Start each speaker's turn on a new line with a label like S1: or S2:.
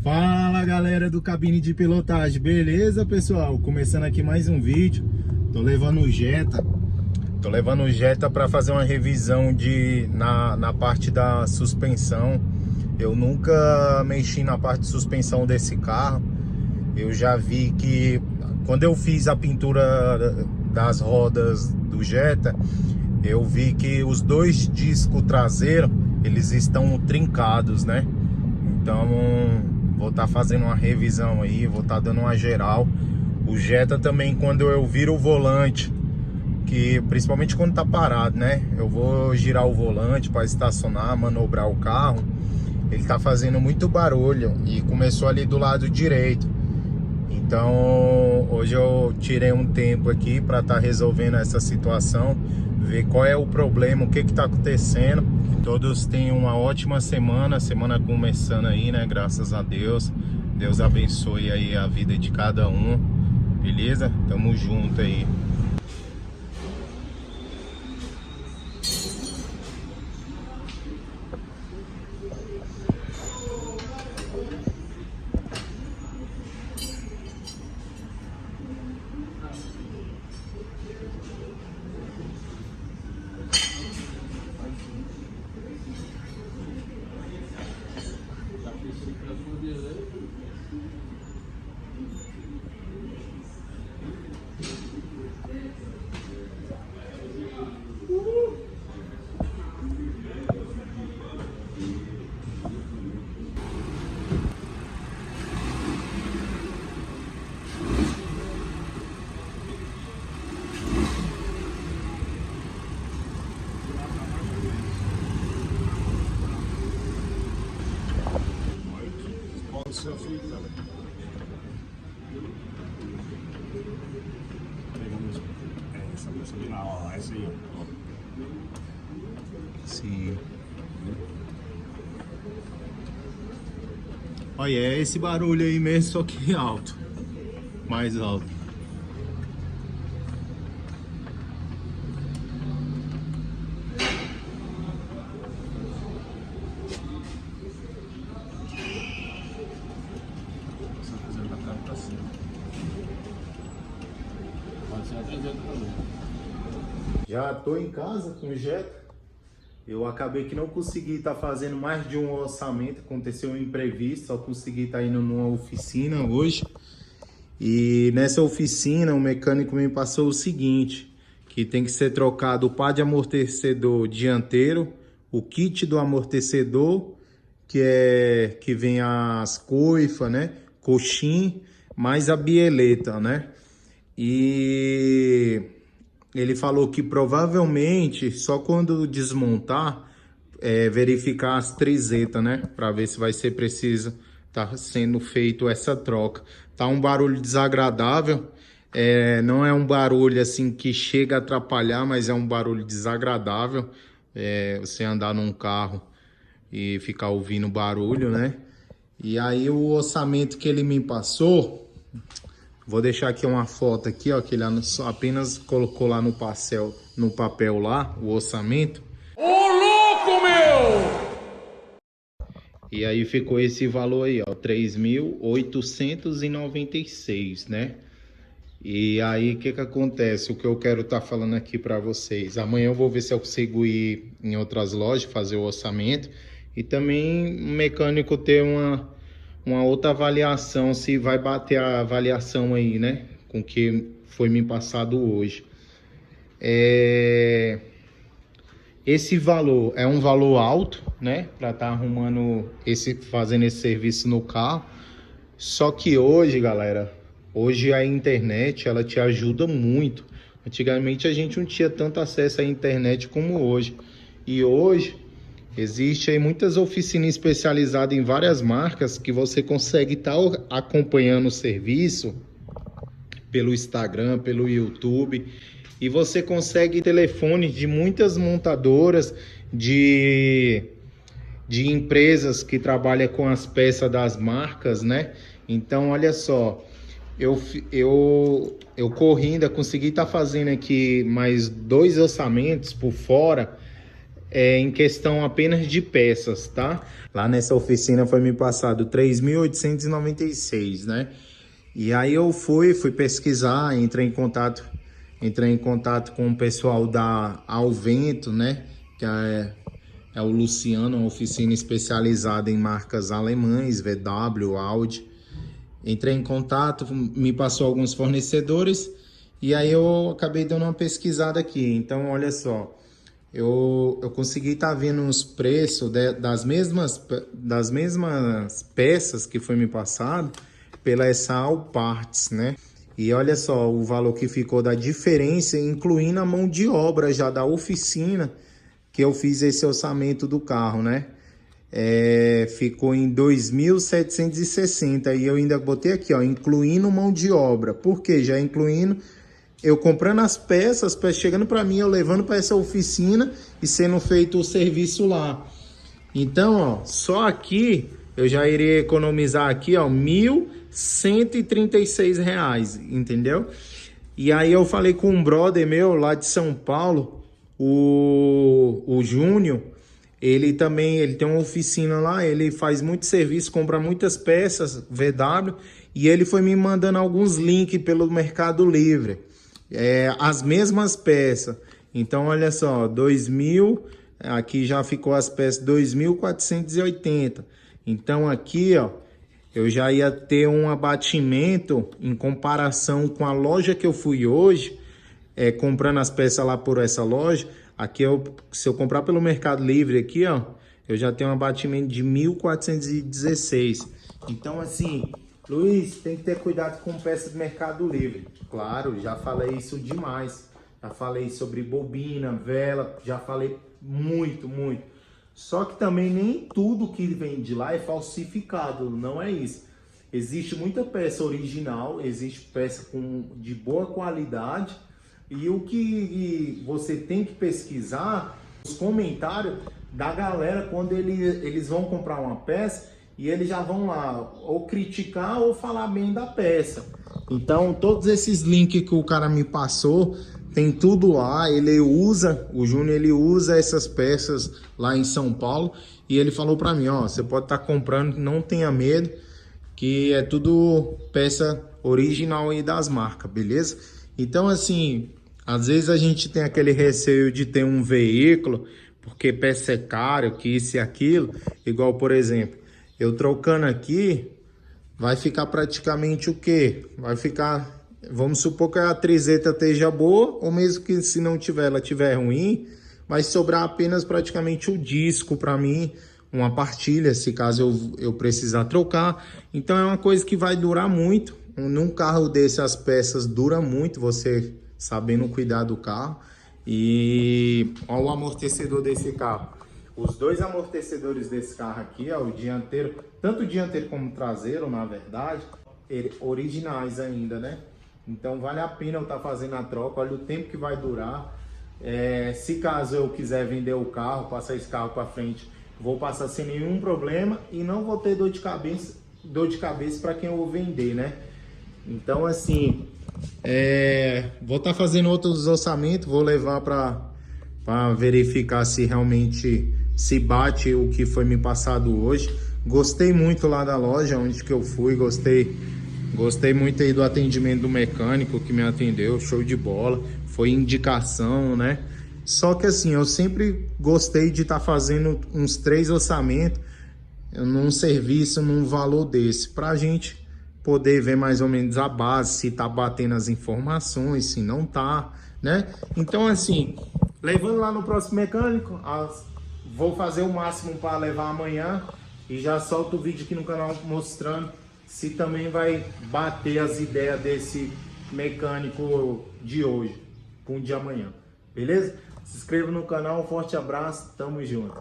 S1: Fala galera do Cabine de Pilotagem, beleza pessoal? Começando aqui mais um vídeo. Tô levando o Jetta para fazer uma revisão na parte da suspensão. Eu nunca mexi na parte de suspensão desse carro. Eu já vi que quando eu fiz a pintura das rodas do Jetta, eu vi que os dois discos traseiros eles estão trincados, né? Então vou estar fazendo uma revisão aí, vou estar dando uma geral. O Jetta também, quando eu viro o volante, que principalmente quando tá parado, né? Eu vou girar o volante para estacionar, manobrar o carro. Ele tá fazendo muito barulho e começou ali do lado direito. Então hoje eu tirei um tempo aqui para estar resolvendo essa situação, ver qual é o problema, o que tá acontecendo. Todos tenham uma ótima semana começando aí, né? Graças a Deus. Deus abençoe aí a vida de cada um, beleza? Tamo junto aí.
S2: Pegamos essa moça ali na hora, essa aí, ó.
S1: Sim. Olha, é esse barulho aí mesmo, só que alto. Mais alto.
S2: Essa coisa da trave pra cima. Pode ser até dentro também.
S1: Já tô em casa com o Jetta. Eu acabei que não consegui estar fazendo mais de um orçamento. Aconteceu um imprevisto, só consegui estar indo numa oficina hoje. E nessa oficina o mecânico me passou o seguinte, que tem que ser trocado o par de amortecedor dianteiro, o kit do amortecedor, que vem as coifas, né? Coxim, mais a bieleta, né? E ele falou que provavelmente só quando desmontar, verificar as trizetas, né? Para ver se vai ser preciso tá sendo feito essa troca. Tá um barulho desagradável, não é um barulho assim que chega a atrapalhar, mas é um barulho desagradável. Você andar num carro e ficar ouvindo barulho, né? E aí o orçamento que ele me passou, vou deixar aqui uma foto aqui, ó, que ele apenas colocou lá no papel lá, o orçamento.
S3: Ô louco, meu!
S1: E aí ficou esse valor aí, ó, 3.896, né? E aí o que acontece? O que eu quero estar falando aqui para vocês. Amanhã eu vou ver se eu consigo ir em outras lojas fazer o orçamento e também o mecânico ter uma outra avaliação, se vai bater a avaliação aí, né? Com o que foi me passado hoje. Esse valor é um valor alto, né? Para estar fazendo esse serviço no carro. Só que hoje, galera, hoje a internet, ela te ajuda muito. Antigamente a gente não tinha tanto acesso à internet como hoje. E hoje existe aí muitas oficinas especializadas em várias marcas que você consegue estar acompanhando o serviço pelo Instagram, pelo YouTube. E você consegue telefones de muitas montadoras, de empresas que trabalham com as peças das marcas, né? Então, olha só, eu corri, ainda consegui estar fazendo aqui mais 2 orçamentos por fora, em questão apenas de peças, tá? Lá nessa oficina foi me passado 3.896, né? E aí eu fui pesquisar, entrei em contato com o pessoal da Alvento, né? Que é o Luciano, uma oficina especializada em marcas alemães, VW, Audi. Entrei em contato, me passou alguns fornecedores e aí eu acabei dando uma pesquisada aqui. Então, olha só, eu consegui estar vendo os preços das mesmas peças que foi me passado pela essa Alparts, né? E olha só o valor que ficou da diferença, incluindo a mão de obra já da oficina que eu fiz esse orçamento do carro, né? Ficou em 2.760 e eu ainda botei aqui, ó, incluindo mão de obra. Por quê? Já incluindo eu comprando as peças chegando para mim, eu levando para essa oficina e sendo feito o serviço lá. Então, ó, só aqui eu já iria economizar aqui, ó, R$ 1.136, entendeu? E aí eu falei com um brother meu lá de São Paulo, o Júnior. Ele tem uma oficina lá, ele faz muito serviço, compra muitas peças VW, e ele foi me mandando alguns links pelo Mercado Livre, as mesmas peças. Então olha só, 2.000, aqui já ficou as peças 2.480. Então aqui, ó, eu já ia ter um abatimento em comparação com a loja que eu fui hoje, comprando as peças lá por essa loja. Aqui, se eu comprar pelo Mercado Livre aqui, ó, eu já tenho um abatimento de 1.416. Então, assim, Luiz, tem que ter cuidado com peças do Mercado Livre. Claro, já falei isso demais. Já falei sobre bobina, vela, já falei muito. Só que também nem tudo que vem de lá é falsificado, não é isso. Existe muita peça original, existe peça de boa qualidade. E o que você tem que pesquisar, os comentários da galera quando eles vão comprar uma peça e eles já vão lá ou criticar ou falar bem da peça. Então, todos esses links que o cara me passou, tem tudo lá. O Júnior, ele usa essas peças lá em São Paulo e ele falou para mim, ó, você pode estar comprando, não tenha medo, que é tudo peça original aí das marcas, beleza? Então, assim, às vezes a gente tem aquele receio de ter um veículo, porque peça é caro, que isso e aquilo. Igual, por exemplo, eu trocando aqui, vai ficar praticamente o quê? Vai ficar, vamos supor que a trizeta esteja boa, ou mesmo que se não tiver, ela tiver ruim, vai sobrar apenas praticamente o disco para mim, uma partilha, se caso eu precisar trocar. Então é uma coisa que vai durar muito. Num carro desse as peças duram muito, você sabendo cuidar do carro. E olha o amortecedor desse carro. Os dois amortecedores desse carro aqui, ó, o dianteiro, tanto o dianteiro como o traseiro, na verdade, originais ainda, né? Então vale a pena eu estar fazendo a troca. Olha o tempo que vai durar. Se caso eu quiser vender o carro, passar esse carro para frente, vou passar sem nenhum problema e não vou ter dor de cabeça para quem eu vou vender, né? Então, assim, vou estar fazendo outros orçamentos, vou levar para verificar se realmente se bate o que foi me passado hoje. Gostei muito lá da loja onde que eu fui, gostei muito aí do atendimento do mecânico que me atendeu, show de bola, foi indicação, né? Só que assim, eu sempre gostei de estar fazendo uns 3 orçamentos num serviço, num valor desse, pra gente poder ver mais ou menos a base, se tá batendo as informações, se não tá, né? Então, assim, levando lá no próximo mecânico, vou fazer o máximo para levar amanhã e já solto o vídeo aqui no canal mostrando se também vai bater as ideias desse mecânico de hoje com o de amanhã, beleza? Se inscreva no canal, um forte abraço, tamo junto.